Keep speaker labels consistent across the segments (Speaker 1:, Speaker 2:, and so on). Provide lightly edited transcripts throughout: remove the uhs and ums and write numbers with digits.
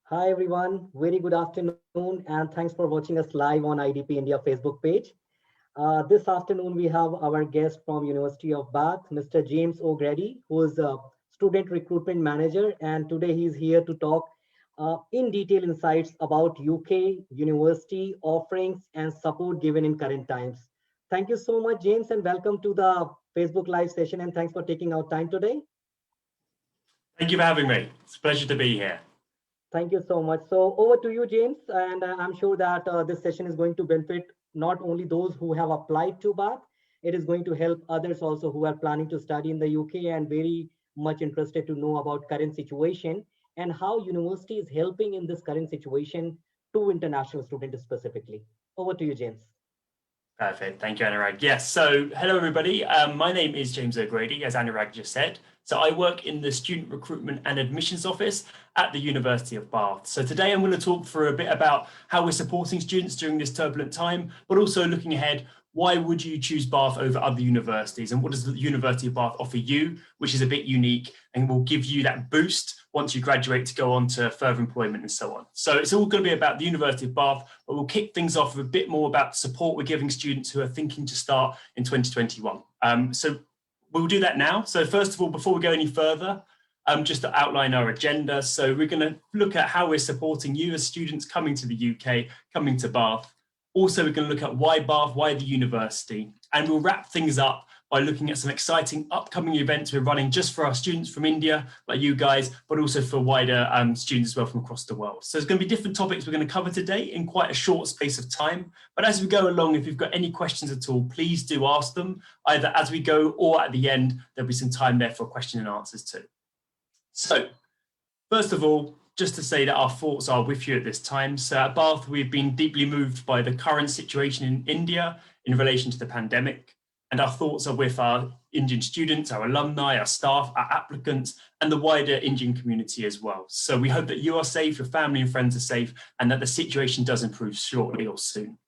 Speaker 1: Hi everyone, very good afternoon and thanks for watching us live on IDP India Facebook page. This afternoon we have our guest from University of Bath, Mr. James O'Grady, who is a student recruitment manager, and today he is here to talk in detail insights about UK university offerings and support given in current times. Thank you so much, James, and welcome to the Facebook live session, and thanks for taking our time today.
Speaker 2: Thank you for having me. It's a pleasure to be here.
Speaker 1: Thank you so much. So over to you, James, and I'm sure that this session is going to benefit not only those who have applied to Bath, it is going to help others also who are planning to study in the UK and very much interested to know about current situation and how university is helping in this current situation to international students specifically. Over to you, James.
Speaker 2: Perfect. Thank you, Anurag. Yes. So hello, everybody. My name is James O'Grady, as Anurag just said. So I work in the Student Recruitment and Admissions Office at the University of Bath. So today I'm going to talk for a bit about how we're supporting students during this turbulent time, but also looking ahead, why would you choose Bath over other universities? And what does the University of Bath offer you, which is a bit unique and will give you that boost once you graduate to go on to further employment and so on. So it's all going to be about the University of Bath, but we'll kick things off with a bit more about the support we're giving students who are thinking to start in 2021. So we'll do that now. So first of all, before we go any further, just to outline our agenda. So we're going to look at how we're supporting you as students coming to the UK, coming to Bath. Also, we're going to look at why Bath, why the university, and we'll wrap things up by looking at some exciting upcoming events we're running just for our students from India, like you guys, but also for wider students as well from across the world. So there's going to be different topics we're going to cover today in quite a short space of time. But as we go along, if you've got any questions at all, please do ask them, either as we go or at the end. There'll be some time there for question and answers too. So first of all, just to say that our thoughts are with you at this time. So at Bath, we've been deeply moved by the current situation in India in relation to the pandemic. And our thoughts are with our Indian students, our alumni, our staff, our applicants, and the wider Indian community as well. So we hope that you are safe, your family and friends are safe, and that the situation does improve shortly or soon.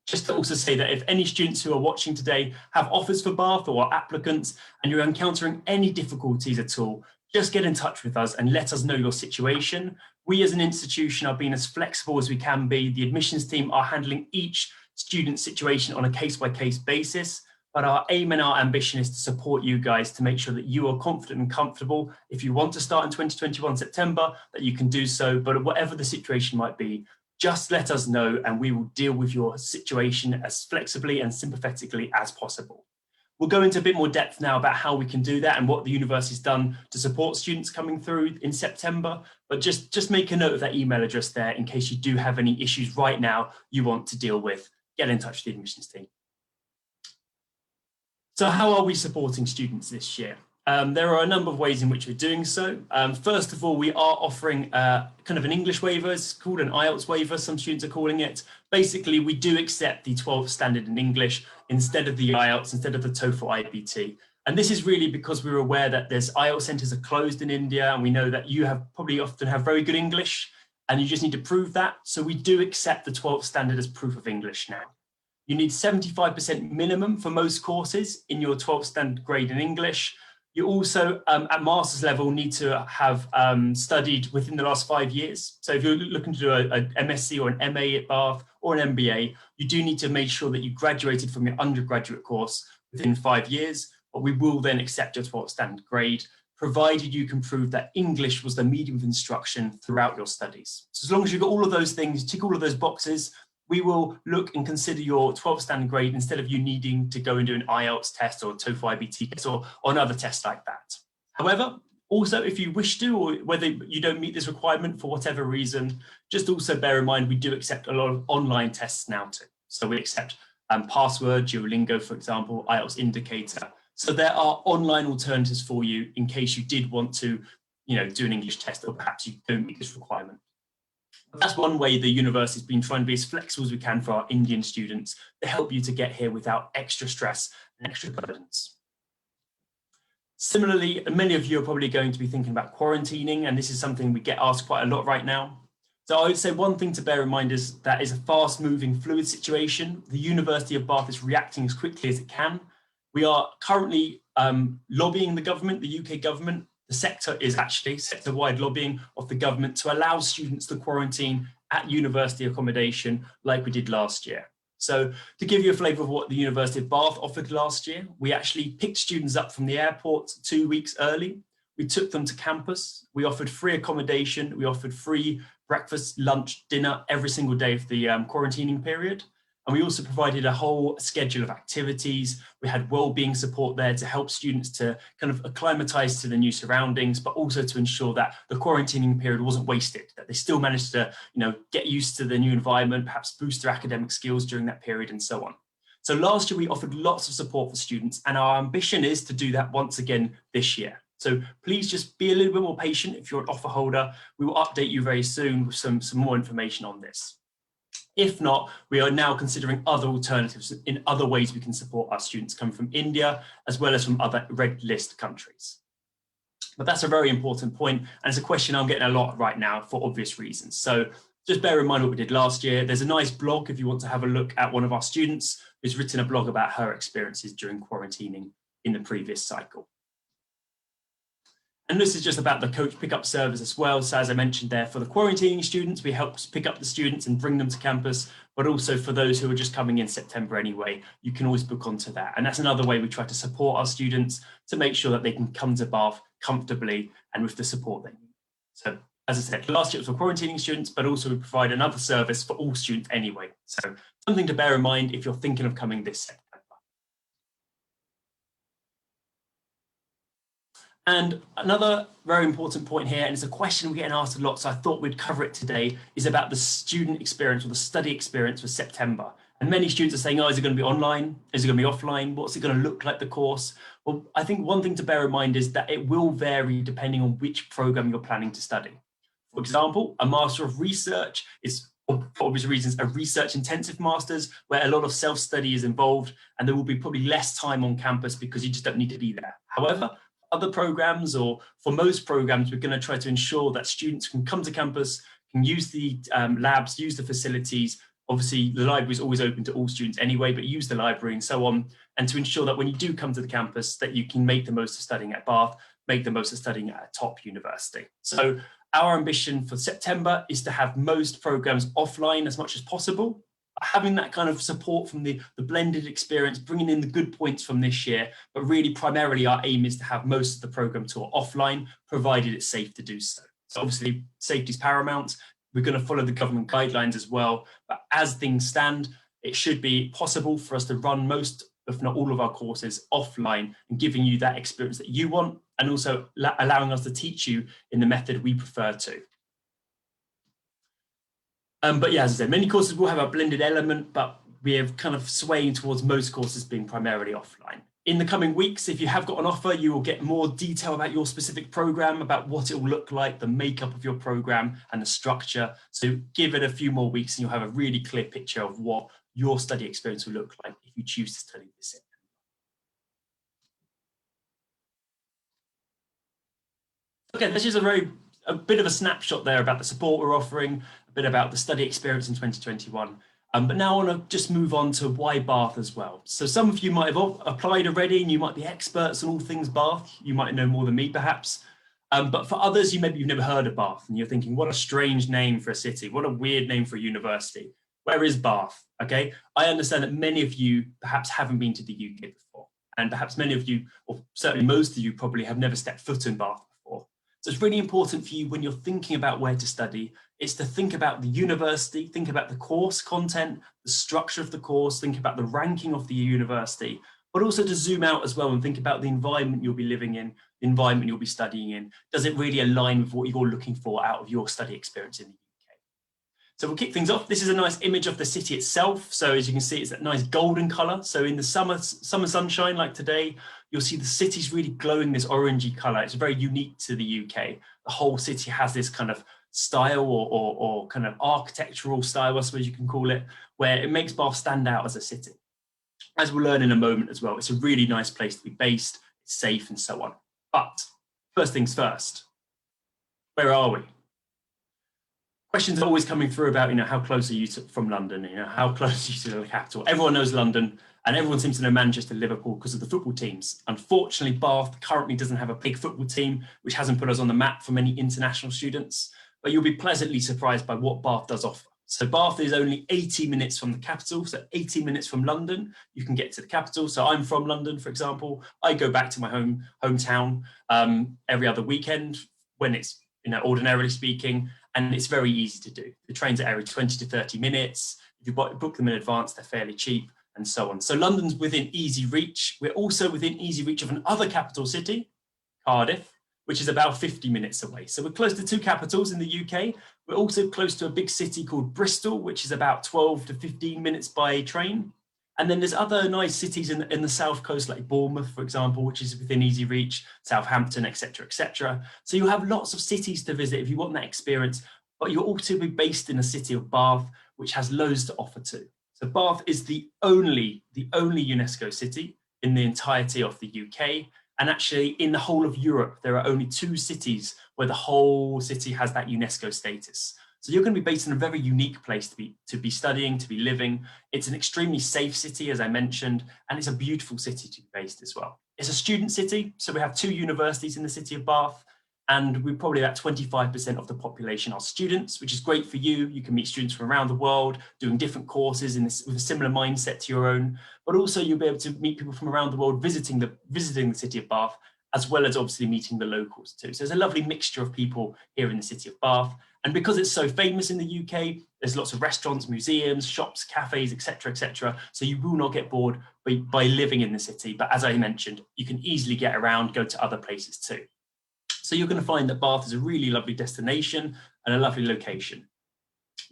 Speaker 2: Just to also say that if any students who are watching today have offers for Bath or are applicants, and you're encountering any difficulties at all, just get in touch with us and let us know your situation. We as an institution are being as flexible as we can be. The admissions team are handling each student situation on a case-by-case basis, but our aim and our ambition is to support you guys to make sure that you are confident and comfortable. If you want to start in 2021 September, that you can do so, but whatever the situation might be, just let us know and we will deal with your situation as flexibly and sympathetically as possible. We'll go into a bit more depth now about how we can do that and what the university's done to support students coming through in September, but just make a note of that email address there in case you do have any issues right now you want to deal with. Get in touch with the admissions team. So how are we supporting students this year? There are a number of ways in which we're doing so. First of all, we are offering kind of an English waiver. It's called an IELTS waiver, some students are calling it. Basically, we do accept the 12th standard in English instead of the IELTS, instead of the TOEFL IBT. And this is really because we're aware that there's IELTS centres are closed in India, and we know that you have probably often have very good English, and you just need to prove that. So we do accept the 12th standard as proof of English now. You need 75% minimum for most courses in your 12th standard grade in English. You also, at master's level, need to have studied within the last 5 years. So if you're looking to do an MSc or an MA at Bath or an MBA, you do need to make sure that you graduated from your undergraduate course within 5 years, but we will then accept your 12th standard grade, provided you can prove that English was the medium of instruction throughout your studies. So as long as you've got all of those things, tick all of those boxes, we will look and consider your 12th standard grade instead of you needing to go and do an IELTS test or a TOEFL IBT test or another test like that. However, also if you wish to, or whether you don't meet this requirement for whatever reason, just also bear in mind we do accept a lot of online tests now too. So we accept Password, Duolingo, for example, IELTS Indicator. So there are online alternatives for you in case you did want to, do an English test or perhaps you don't meet this requirement. That's one way the university's been trying to be as flexible as we can for our Indian students to help you to get here without extra stress and extra burdens. Similarly, many of you are probably going to be thinking about quarantining, and this is something we get asked quite a lot right now. So I would say one thing to bear in mind is that is a fast-moving, fluid situation. The University of Bath is reacting as quickly as it can. We are currently lobbying the government, the UK government, the sector is actually sector-wide lobbying of the government to allow students to quarantine at university accommodation like we did last year. So to give you a flavour of what the University of Bath offered last year, we actually picked students up from the airport 2 weeks early. We took them to campus. We offered free accommodation. We offered free breakfast, lunch, dinner every single day of the quarantining period. And we also provided a whole schedule of activities. We had wellbeing support there to help students to kind of acclimatise to the new surroundings, but also to ensure that the quarantining period wasn't wasted, that they still managed to, get used to the new environment, perhaps boost their academic skills during that period and so on. So last year we offered lots of support for students, and our ambition is to do that once again this year. So please just be a little bit more patient if you're an offer holder. We will update you very soon with some more information on this. If not, we are now considering other alternatives in other ways we can support our students coming from India, as well as from other red list countries. But that's a very important point, and it's a question I'm getting a lot right now for obvious reasons. So just bear in mind what we did last year. There's a nice blog if you want to have a look at one of our students who's written a blog about her experiences during quarantining in the previous cycle. And this is just about the coach pickup service as well. So as I mentioned there, for the quarantining students, we help pick up the students and bring them to campus, but also for those who are just coming in September anyway, you can always book onto that. And that's another way we try to support our students to make sure that they can come to Bath comfortably and with the support they need. So as I said, last year it was for quarantining students, but also we provide another service for all students anyway. So something to bear in mind if you're thinking of coming this September. And another very important point here, and it's a question we're getting asked a lot, so I thought we'd cover it today, is about the student experience or the study experience for September. And many students are saying, oh, is it going to be online? Is it going to be offline? What's it going to look like, the course? Well, I think one thing to bear in mind is that it will vary depending on which program you're planning to study. For example, a Master of Research is, for obvious reasons, a research intensive master's where a lot of self-study is involved, and there will be probably less time on campus because you just don't need to be there. However, other programs, or for most programs, we're going to try to ensure that students can come to campus, can use the labs, use the facilities. Obviously, the library is always open to all students anyway, but use the library and so on. And to ensure that when you do come to the campus, that you can make the most of studying at Bath, make the most of studying at a top university. So our ambition for September is to have most programs offline as much as possible. Having that kind of support from the blended experience, bringing in the good points from this year, but really primarily our aim is to have most of the program tour offline, provided it's safe to do so. So obviously safety is paramount. We're going to follow the government guidelines as well, but as things stand, it should be possible for us to run most, if not all of our courses offline and giving you that experience that you want, and also allowing us to teach you in the method we prefer to. But yeah, as I said, many courses will have a blended element, but we are kind of swaying towards most courses being primarily offline. In the coming weeks, if you have got an offer, you will get more detail about your specific program, about what it will look like, the makeup of your program and the structure. So give it a few more weeks and you'll have a really clear picture of what your study experience will look like if you choose to study this September. Okay, this is a bit of a snapshot there about the support we're offering, a bit about the study experience in 2021. But now I want to just move on to why Bath as well. So some of you might have applied already and you might be experts on all things Bath. You might know more than me perhaps. But for others, you've never heard of Bath and you're thinking, what a strange name for a city. What a weird name for a university. Where is Bath? Okay, I understand that many of you perhaps haven't been to the UK before. And perhaps many of you, or certainly most of you probably have never stepped foot in Bath before. So it's really important for you when you're thinking about where to study, is to think about the university, think about the course content, the structure of the course, think about the ranking of the university, but also to zoom out as well and think about the environment you'll be living in, the environment you'll be studying in. Does it really align with what you're looking for out of your study experience in the UK? So we'll kick things off. This is a nice image of the city itself. So as you can see, it's that nice golden color. So in the summer sunshine like today, you'll see the city's really glowing this orangey color. It's very unique to the UK. The whole city has this kind of style or kind of architectural style, I suppose you can call it, where it makes Bath stand out as a city. As we'll learn in a moment as well, it's a really nice place to be based, it's safe and so on. But first things first, where are we? Questions are always coming through about, how close are you from London? How close are you to the capital? Everyone knows London. And everyone seems to know Manchester, Liverpool because of the football teams. Unfortunately, Bath currently doesn't have a big football team, which hasn't put us on the map for many international students, but you'll be pleasantly surprised by what Bath does offer. So Bath is only 80 minutes from the capital, so 80 minutes from London, you can get to the capital. So I'm from London, for example. I go back to my hometown every other weekend when it's, ordinarily speaking, and it's very easy to do. The trains are every 20 to 30 minutes. If you book them in advance, they're fairly cheap, and so on. So London's within easy reach. We're also within easy reach of another capital city, Cardiff, which is about 50 minutes away. So we're close to two capitals in the UK. We're also close to a big city called Bristol, which is about 12 to 15 minutes by train. And then there's other nice cities in the south coast, like Bournemouth, for example, which is within easy reach, Southampton, etc., etc. So you have lots of cities to visit if you want that experience, but you'll also be based in a city of Bath, which has loads to offer too. So Bath is the only UNESCO city in the entirety of the UK. And actually, in the whole of Europe, there are only 2 cities where the whole city has that UNESCO status. So you're going to be based in a very unique place to be studying, to be living. It's an extremely safe city, as I mentioned, and it's a beautiful city to be based as well. It's a student city, so we have 2 universities in the city of Bath, and we're probably about 25% of the population are students, which is great for you. You can meet students from around the world doing different courses with a similar mindset to your own, but also you'll be able to meet people from around the world visiting the city of Bath, as well as obviously meeting the locals too. So there's a lovely mixture of people here in the city of Bath. And because it's so famous in the UK, there's lots of restaurants, museums, shops, cafes, etc., etc. So you will not get bored by living in the city. But as I mentioned, you can easily get around, go to other places too. So you're going to find that Bath is a really lovely destination and a lovely location.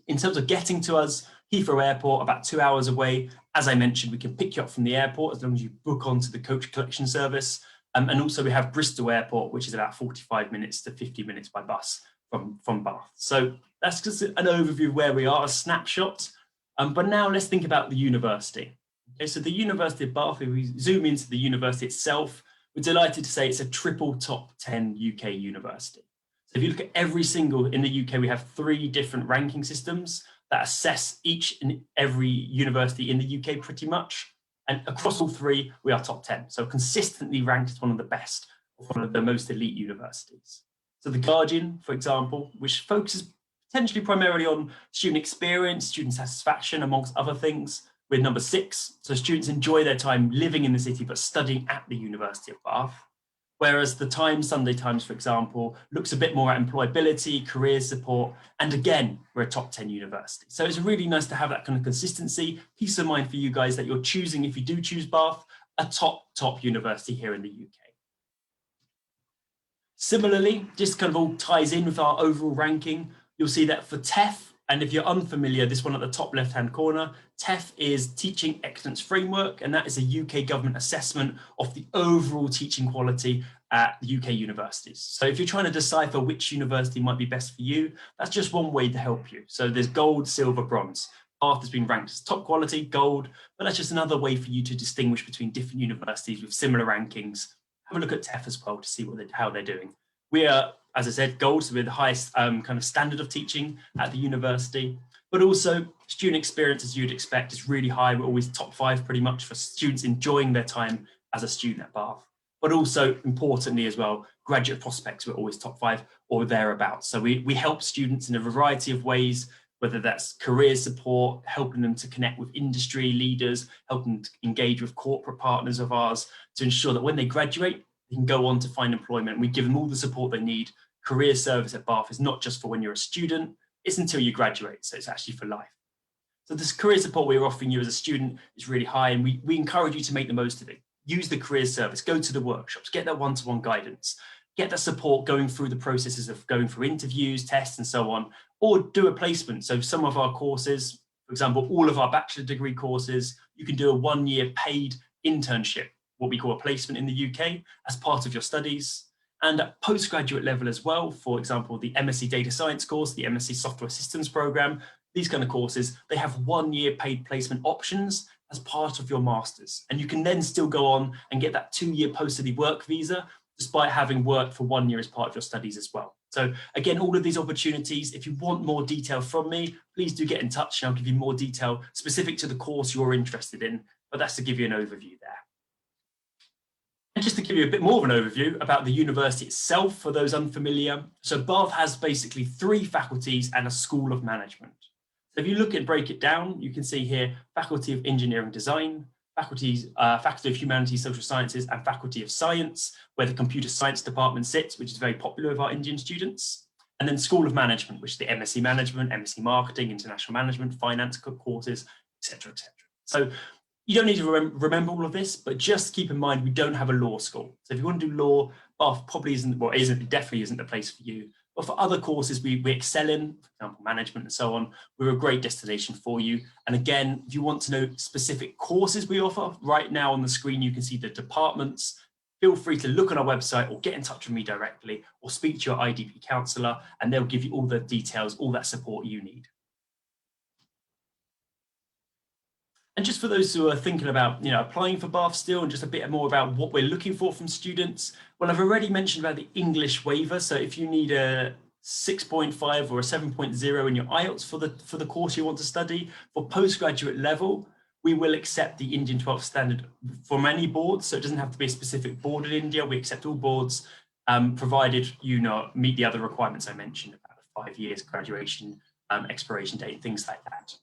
Speaker 2: In terms of getting to us, Heathrow Airport, about 2 hours away. As I mentioned, we can pick you up from the airport as long as you book onto the coach collection service. And also we have Bristol Airport, which is about 45 minutes to 50 minutes by bus from Bath. So that's just an overview of where we are, a snapshot. But now let's think about the university. Okay, so the University of Bath, if we zoom into the university itself, we're delighted to say it's a triple top 10 UK university. So if you look at every single, in the UK, we have 3 different ranking systems that assess each and every university in the UK pretty much. And across all 3, we are top 10. So consistently ranked as one of the best, one of the most elite universities. So The Guardian, for example, which focuses potentially primarily on student experience, student satisfaction, amongst other things, we're number 6. So students enjoy their time living in the city, but studying at the University of Bath. Whereas the Times, Sunday Times, for example, looks a bit more at employability, career support, and again, we're a top 10 university. So it's really nice to have that kind of consistency, peace of mind for you guys that you're choosing, if you do choose Bath, a top university here in the UK. Similarly, just kind of all ties in with our overall ranking. You'll see that for TEF, and if you're unfamiliar, this one at the top left-hand corner, TEF is Teaching Excellence Framework, and that is a UK government assessment of the overall teaching quality at the UK universities. So if you're trying to decipher which university might be best for you, that's just one way to help you. So there's gold, silver, bronze. Bath has been ranked as top quality, gold, but that's just another way for you to distinguish between different universities with similar rankings. Have a look at TEF as well to see how they're doing. We are, as I said, gold, so we're the highest kind of standard of teaching at the university, but also student experience, as you'd expect, is really high. We're always top 5 pretty much for students enjoying their time as a student at Bath. But also importantly as well, graduate prospects, we're always top 5 or thereabouts. So we help students in a variety of ways, whether that's career support, helping them to connect with industry leaders, helping them to engage with corporate partners of ours to ensure that when they graduate, they can go on to find employment. We give them all the support they need. Career service at Bath is not just for when you're a student, it's until you graduate, so it's actually for life. So this career support we're offering you as a student is really high, and we encourage you to make the most of it. Use the career service, go to the workshops, get that one-to-one guidance, get that support going through the processes of going through interviews, tests, and so on, or do a placement. So some of our courses, for example, all of our bachelor degree courses, you can do a 1-year paid internship, what we call a placement in the UK, as part of your studies. And at postgraduate level as well, for example, the MSc Data Science course, the MSc Software Systems program, these kind of courses, they have 1-year paid placement options as part of your master's. And you can then still go on and get that 2-year post-study work visa, despite having worked for 1 year as part of your studies as well. So again, all of these opportunities, if you want more detail from me, please do get in touch and I'll give you more detail specific to the course you're interested in. but that's to give you an overview there. And just to give you a bit more of an overview about the university itself, for those unfamiliar, so Bath has basically 3 faculties and a School of Management. So if you look and break it down, you can see here Faculty of Engineering Design, Faculty of Humanities, Social Sciences, and Faculty of Science, where the Computer Science department sits, which is very popular with our Indian students. And then School of Management, which is the MSc Management, MSc Marketing, International Management, Finance courses, etc., etc. So you don't need to remember all of this, but just keep in mind we don't have a law school. So if you want to do law, Bath probably isn't, well, definitely isn't the place for you. But for other courses we excel in, for example, management and so on, we're a great destination for you. And again, if you want to know specific courses we offer, right now on the screen you can see the departments. Feel free to look on our website or get in touch with me directly or speak to your IDP counsellor, and they'll give you all the details, all that support you need. And just for those who are thinking about, applying for Bath still, and just a bit more about what we're looking for from students, well, I've already mentioned about the English waiver. So if you need a 6.5 or a 7.0 in your IELTS for the course you want to study, for postgraduate level, we will accept the Indian 12th standard from any board. So it doesn't have to be a specific board in India. We accept all boards, provided you meet the other requirements I mentioned about the 5 years graduation, expiration date, things like that.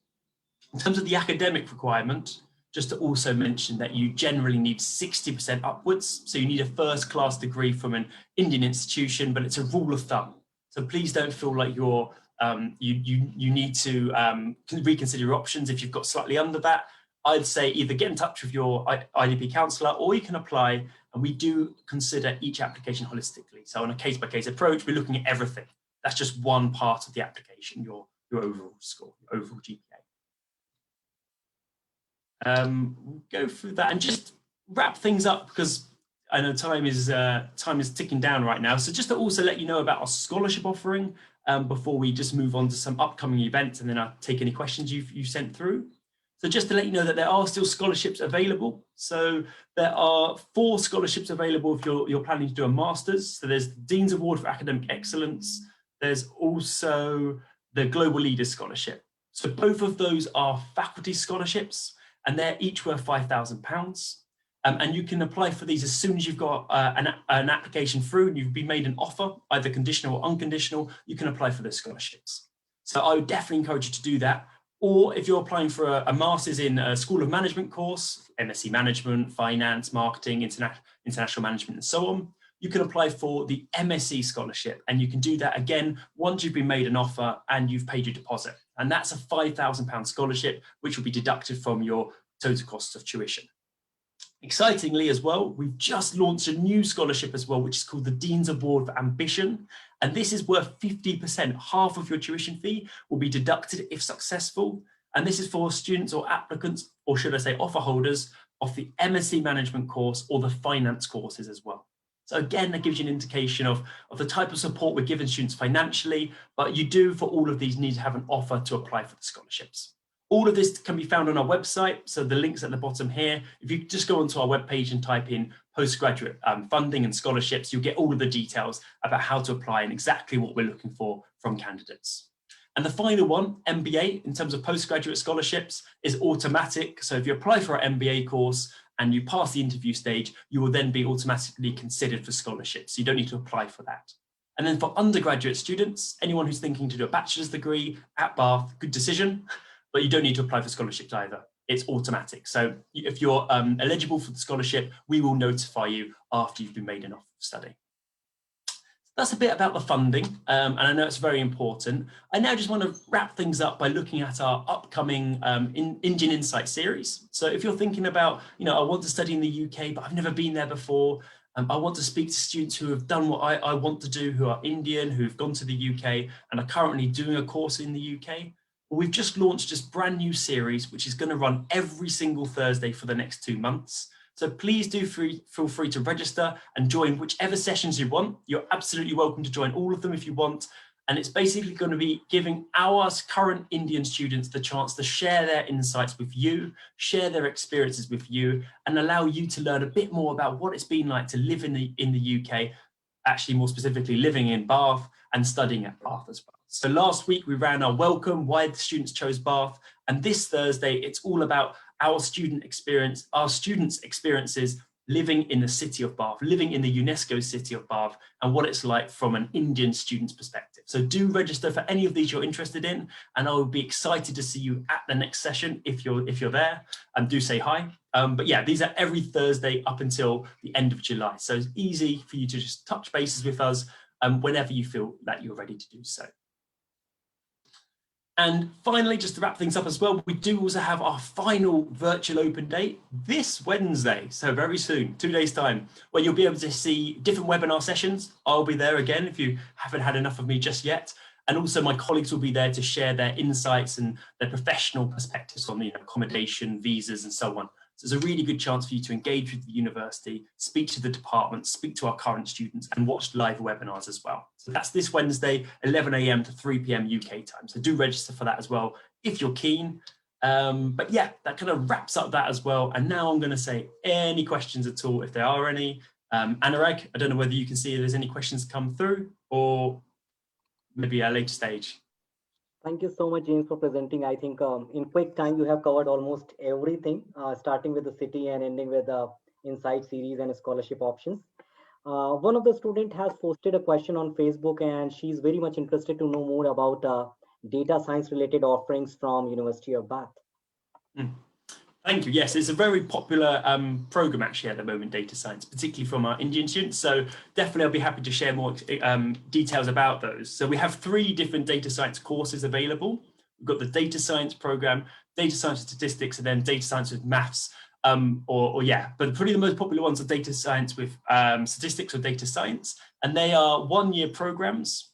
Speaker 2: In terms of the academic requirement, just to also mention that you generally need 60% upwards. So you need a first-class degree from an Indian institution, but it's a rule of thumb. So please don't feel like you need to reconsider your options if you've got slightly under that. I'd say either get in touch with your IDP counsellor, or you can apply, and we do consider each application holistically. So on a case-by-case approach, we're looking at everything. That's just one part of the application, your overall score, your overall GPA. We'll go through that and just wrap things up, because I know time is ticking down right now. So just to also let you know about our scholarship offering before we just move on to some upcoming events, and then I'll take any questions you've sent through. So just to let you know that there are still scholarships available. So there are 4 scholarships available if you're planning to do a master's. So there's the Dean's Award for Academic Excellence. There's also the Global Leaders Scholarship. So both of those are faculty scholarships, and they're each worth £5,000. And you can apply for these as soon as you've got an application through and you've been made an offer, either conditional or unconditional, you can apply for those scholarships. So I would definitely encourage you to do that. Or if you're applying for a master's in a School of Management course, MSc Management, Finance, Marketing, International Management, and so on, you can apply for the MSc scholarship. And you can do that again once you've been made an offer and you've paid your deposit. And that's a £5,000 scholarship, which will be deducted from your total cost of tuition. Excitingly as well, we've just launched a new scholarship as well, which is called the Dean's Award for Ambition. And this is worth 50%, half of your tuition fee will be deducted if successful. And this is for students or applicants, or should I say offer holders, of the MSc Management course or the finance courses as well. So again, that gives you an indication of the type of support we're giving students financially, but you do for all of these need to have an offer to apply for the scholarships. All of this can be found on our website. So the link's at the bottom here. If you just go onto our webpage and type in postgraduate funding and scholarships, you'll get all of the details about how to apply and exactly what we're looking for from candidates. And the final one, MBA, in terms of postgraduate scholarships, is automatic. So if you apply for our MBA course and you pass the interview stage, you will then be automatically considered for scholarships. So you don't need to apply for that. And then for undergraduate students, anyone who's thinking to do a bachelor's degree at Bath, good decision. But you don't need to apply for scholarships either. It's automatic. So if you're eligible for the scholarship, we will notify you after you've been made an offer of study. That's a bit about the funding, and I know it's very important. I now just want to wrap things up by looking at our upcoming Indian Insight series. So if you're thinking about, I want to study in the UK, but I've never been there before, I want to speak to students who have done what I want to do, who are Indian, who've gone to the UK and are currently doing a course in the UK. Well, we've just launched this brand new series, which is going to run every single Thursday for the next 2 months. So please do feel free to register and join whichever sessions you want. You're absolutely welcome to join all of them if you want. And it's basically going to be giving our current Indian students the chance to share their insights with you, share their experiences with you, and allow you to learn a bit more about what it's been like to live in the UK, actually more specifically living in Bath and studying at Bath as well. So last week we ran our welcome, why the students chose Bath, and this Thursday it's all about our students' experiences living in the city of Bath, living in the UNESCO city of Bath, and what it's like from an Indian student's perspective. So do register for any of these you're interested in, and I will be excited to see you at the next session if you're there, and do say hi. But yeah, these are every Thursday up until the end of July. So it's easy for you to just touch bases with us whenever you feel that you're ready to do so. And finally, just to wrap things up as well, we do also have our final virtual open day this Wednesday, so very soon, 2 days time, where you'll be able to see different webinar sessions. I'll be there again if you haven't had enough of me just yet. And also my colleagues will be there to share their insights and their professional perspectives on accommodation, visas, and so on. So it's a really good chance for you to engage with the university, speak to the department, speak to our current students, and watch live webinars as well. So that's this Wednesday, 11 AM to 3 PM UK time. So do register for that as well if you're keen. But yeah, that kind of wraps up that as well. And now I'm going to say any questions at all, if there are any. Anurag, I don't know whether you can see if there's any questions come through, or maybe a later stage.
Speaker 1: Thank you so much, James, for presenting. I think in quick time, you have covered almost everything, starting with the city and ending with the Insight series and scholarship options. One of the students has posted a question on Facebook, and she's very much interested to know more about data science related offerings from University of Bath.
Speaker 2: Thank you. Yes, it's a very popular program actually at the moment, data science, particularly from our Indian students. So definitely I'll be happy to share more details about those. So we have 3 different data science courses available. We've got the data science program, data science with statistics, and then data science with maths. But probably the most popular ones are data science with statistics or data science. And they are 1-year programs.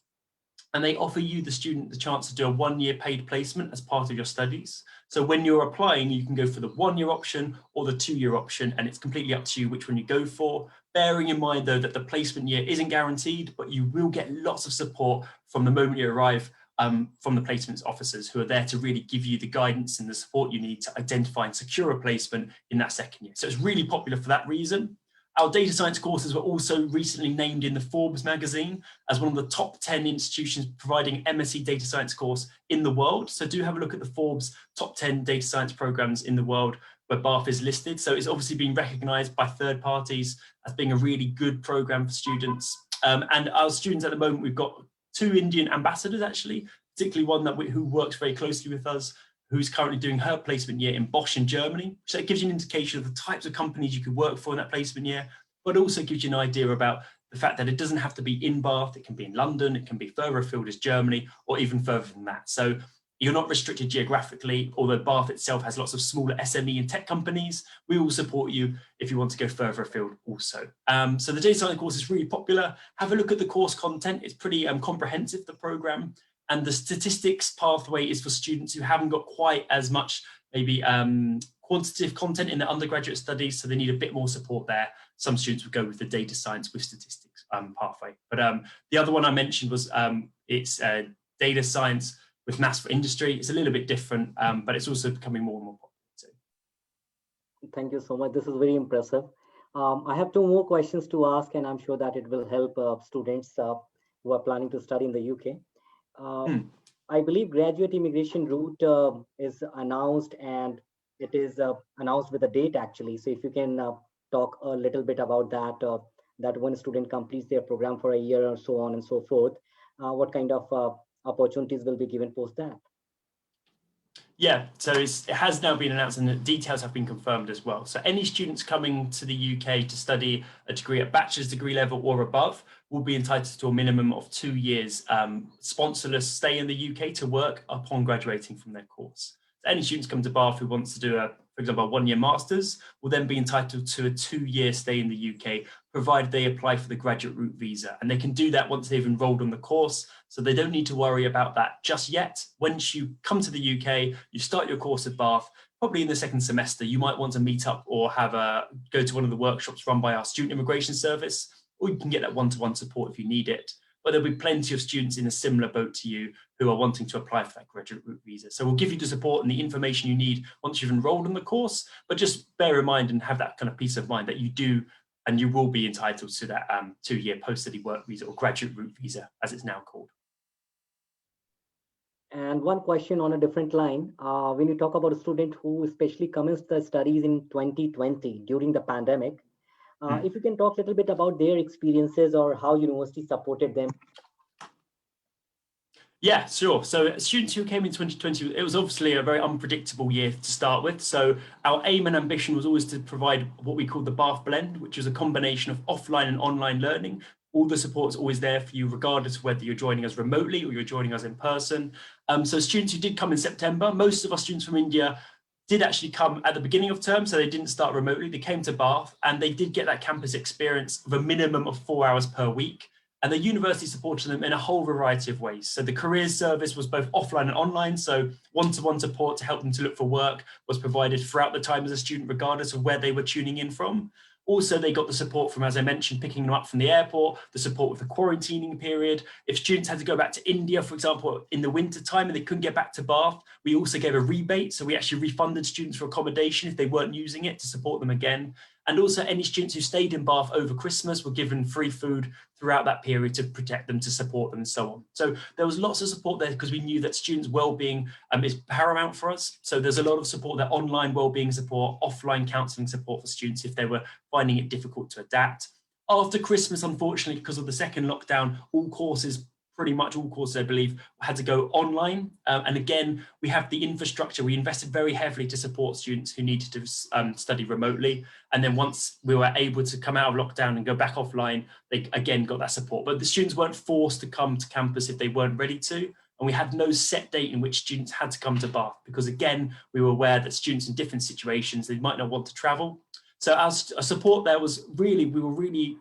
Speaker 2: And they offer you, the student, the chance to do a 1-year paid placement as part of your studies. So when you're applying, you can go for the 1-year option or the 2-year option, and it's completely up to you which one you go for. Bearing in mind, though, that the placement year isn't guaranteed, but you will get lots of support from the moment you arrive from the placements officers, who are there to really give you the guidance and the support you need to identify and secure a placement in that 2nd year. So it's really popular for that reason. Our data science courses were also recently named in the Forbes magazine as one of the top 10 institutions providing MSc data science course in the world. So do have a look at the Forbes top 10 data science programs in the world where Bath is listed. So it's obviously being recognized by third parties as being a really good program for students. And our students at the moment, we've got 2 Indian ambassadors actually, particularly one who works very closely with us, who's currently doing her placement year in Bosch in Germany. So it gives you an indication of the types of companies you could work for in that placement year, but also gives you an idea about the fact that it doesn't have to be in Bath, it can be in London, it can be further afield as Germany, or even further than that. So you're not restricted geographically, although Bath itself has lots of smaller SME and tech companies. We will support you if you want to go further afield also. So the data science course is really popular. Have a look at the course content. It's pretty comprehensive, the program. And the statistics pathway is for students who haven't got quite as much maybe quantitative content in their undergraduate studies, so they need a bit more support there. Some students would go with the data science with statistics pathway. But the other one I mentioned was it's data science with maths for industry. It's a little bit different, but it's also becoming more and more popular too.
Speaker 1: Thank you so much. This is very impressive. I have 2 more questions to ask, and I'm sure that it will help students who are planning to study in the UK. I believe graduate immigration route is announced, and it is announced with a date actually. So if you can talk a little bit about that, that when a student completes their program for a year or so on and so forth, what kind of opportunities will be given post that?
Speaker 2: Yeah, so it has now been announced and the details have been confirmed as well. So any students coming to the UK to study a degree at bachelor's degree level or above will be entitled to a minimum of 2 years sponsorless stay in the UK to work upon graduating from their course. So any students come to Bath who wants to do, for example, a 1-year master's will then be entitled to a 2-year stay in the UK, provided they apply for the graduate route visa. And they can do that once they've enrolled on the course. So they don't need to worry about that just yet. Once you come to the UK, you start your course at Bath, probably in the 2nd semester, you might want to meet up or go to one of the workshops run by our student immigration service, or you can get that one-to-one support if you need it. But there'll be plenty of students in a similar boat to you who are wanting to apply for that graduate route visa. So we'll give you the support and the information you need once you've enrolled in the course, but just bear in mind and have that kind of peace of mind that you do and you will be entitled to that 2-year post-study work visa or graduate route visa, as it's now called.
Speaker 1: And one question on a different line, when you talk about a student who especially commenced the studies in 2020 during the pandemic, if you can talk a little bit about their experiences or how university supported them.
Speaker 2: Yeah, sure. So students who came in 2020, it was obviously a very unpredictable year to start with. So our aim and ambition was always to provide what we call the Bath Blend, which is a combination of offline and online learning. All the support is always there for you, regardless of whether you're joining us remotely or you're joining us in person. So students who did come in September, most of our students from India did actually come at the beginning of term, so they didn't start remotely. They came to Bath and they did get that campus experience of a minimum of 4 hours per week. And the university supported them in a whole variety of ways. So the careers service was both offline and online. So one-to-one support to help them to look for work was provided throughout the time as a student, regardless of where they were tuning in from. Also, they got the support from, as I mentioned, picking them up from the airport, the support with the quarantining period. If students had to go back to India, for example, in the winter time and they couldn't get back to Bath, we also gave a rebate. So we actually refunded students for accommodation if they weren't using it to support them again. And also any students who stayed in Bath over Christmas were given free food throughout that period to protect them, to support them and so on. So there was lots of support there because we knew that students' well-being is paramount for us. So there's a lot of support there, online well-being support, offline counselling support for students if they were finding it difficult to adapt. After Christmas, unfortunately, because of the second lockdown, pretty much all courses, I believe, had to go online. And again, we have the infrastructure. We invested very heavily to support students who needed to study remotely. And then once we were able to come out of lockdown and go back offline, they again got that support. But the students weren't forced to come to campus if they weren't ready to. And we had no set date in which students had to come to Bath because, again, we were aware that students in different situations, they might not want to travel. So our support there was really, we were really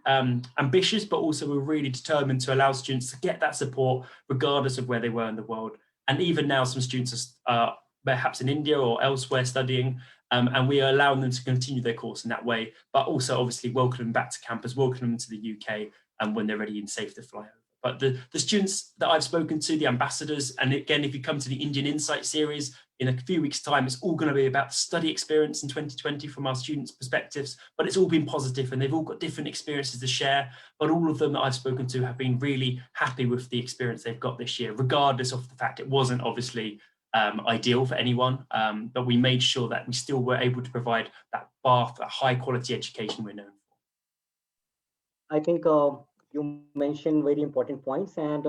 Speaker 2: ambitious, but also we were really determined to allow students to get that support regardless of where they were in the world. And even now some students are perhaps in India or elsewhere studying, and we are allowing them to continue their course in that way, but also obviously welcome them back to campus, welcome them to the UK when they're ready and safe to fly over. But the students that I've spoken to, the ambassadors, and again, if you come to the Indian Insight series, in a few weeks' time, it's all going to be about the study experience in 2020 from our students' perspectives, but it's all been positive and they've all got different experiences to share. But all of them that I've spoken to have been really happy with the experience they've got this year, regardless of the fact it wasn't obviously ideal for anyone, but we made sure that we still were able to provide that Bath, a high quality education we're known for.
Speaker 1: I think you mentioned very important points, and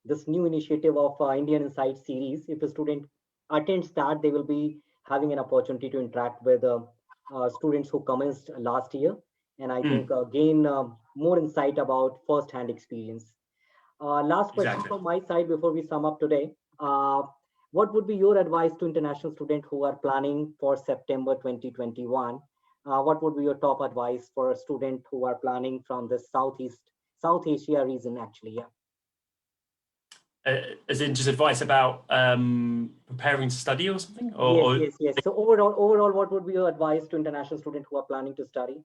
Speaker 1: this new initiative of Indian Insight series, if a student attends that, they will be having an opportunity to interact with students who commenced last year, and I think gain more insight about first-hand experience. Last question
Speaker 2: Exactly.
Speaker 1: from my side before we sum up today. What would be your advice to international students who are planning for September 2021? What would be your top advice for a student who are planning from the South Asia region, actually? Yeah.
Speaker 2: As in just advice about preparing to study or something?
Speaker 1: Yes. So overall, what would be your advice to international students who are planning to study?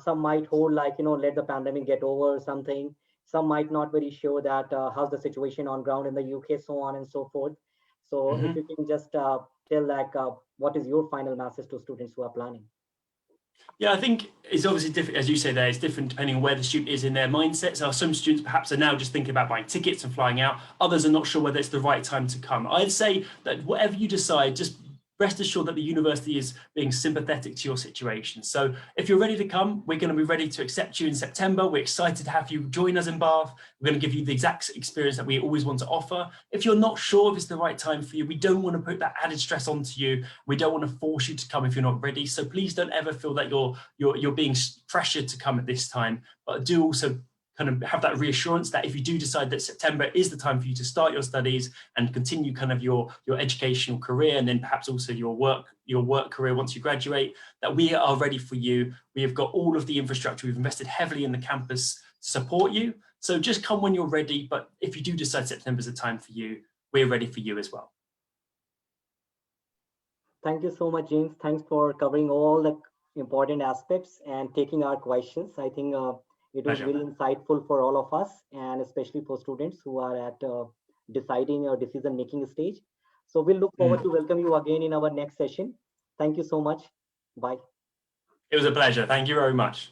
Speaker 1: Some might hold like, let the pandemic get over or something. Some might not very sure that how's the situation on ground in the UK, so on and so forth. So if you can just tell like, what is your final message to students who are planning?
Speaker 2: Yeah, I think it's obviously different, as you say there, it's different depending on where the student is in their mindset. So some students perhaps are now just thinking about buying tickets and flying out. Others are not sure whether it's the right time to come. I'd say that whatever you decide, just rest assured that the university is being sympathetic to your situation. So if you're ready to come, we're going to be ready to accept you in September. We're excited to have you join us in Bath. We're going to give you the exact experience that we always want to offer. If you're not sure if it's the right time for you, we don't want to put that added stress onto you. We don't want to force you to come if you're not ready. So please don't ever feel that you're being pressured to come at this time, but do also kind of have that reassurance that if you do decide that September is the time for you to start your studies and continue kind of your educational career, and then perhaps also your work career once you graduate, that we are ready for you. We have got all of the infrastructure. We've invested heavily in the campus to support you. So just come when you're ready. But if you do decide September is the time for you, we're ready for you as well.
Speaker 1: Thank you so much, James. Thanks for covering all the important aspects and taking our questions. I think it was very insightful for all of us, and especially for students who are at deciding or decision-making stage. So we'll look forward to welcome you again in our next session. Thank you so much. Bye.
Speaker 2: It was a pleasure. Thank you very much.